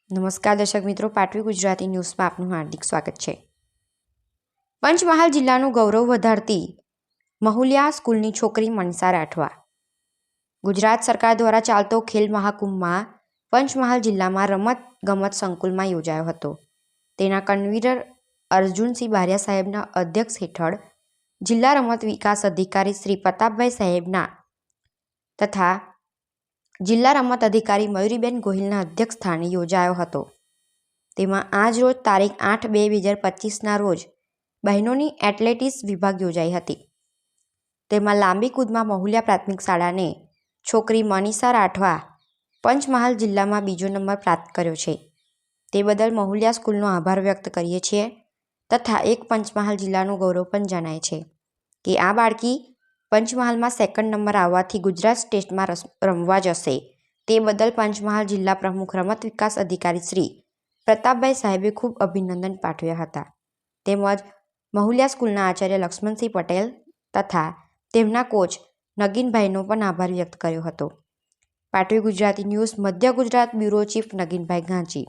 નમસ્કાર દર્શક મિત્રો, પાટવી ગુજરાતી ન્યૂઝમાં આપનું હાર્દિક સ્વાગત છે। પંચમહાલ જિલ્લાનું ગૌરવ વધારતી મહુલિયા સ્કૂલની છોકરી મનીષા રાઠવા। ગુજરાત સરકાર દ્વારા ચાલતો ખેલ મહાકુંભમાં પંચમહાલ જિલ્લામાં રમત ગમત સંકુલમાં યોજાયો હતો। તેના કન્વીનર અર્જુનસિંહ બારિયા સાહેબના અધ્યક્ષ હેઠળ જિલ્લા રમત વિકાસ અધિકારી શ્રી પ્રતાપભાઈ સાહેબના તથા જિલ્લા રમત અધિકારી મયુરીબેન ગોહિલના અધ્યક્ષ સ્થાને યોજાયો હતો। તેમાં આજ રોજ તારીખ 8/2/2025ના રોજ બહેનોની એથ્લેટિક્સ વિભાગ યોજાઈ હતી। તેમાં લાંબી કૂદમાં મહુલિયા પ્રાથમિક શાળાને છોકરી મનીષા રાઠવા પંચમહાલ જિલ્લામાં બીજો નંબર પ્રાપ્ત કર્યો છે। તે બદલ મહુલિયા સ્કૂલનો આભાર વ્યક્ત કરીએ છીએ તથા એક પંચમહાલ જિલ્લાનું ગૌરવ પણ જણાય છે કે આ બાળકી પંચમહાલમાં સેકન્ડ નંબર આવવાથી ગુજરાત સ્ટેટમાં રમવા જશે। તે બદલ પંચમહાલ જિલ્લા પ્રમુખ રમત વિકાસ અધિકારી શ્રી પ્રતાપભાઈ સાહેબે ખૂબ અભિનંદન પાઠવ્યા હતા। તેમજ મહુલિયા સ્કૂલના આચાર્ય લક્ષ્મણસિંહ પટેલ તથા તેમના કોચ નગીનભાઈનો પણ આભાર વ્યક્ત કર્યો હતો। પાટવી ગુજરાતી ન્યૂઝ મધ્ય ગુજરાત બ્યુરો ચીફ નગીનભાઈ ગાંચી।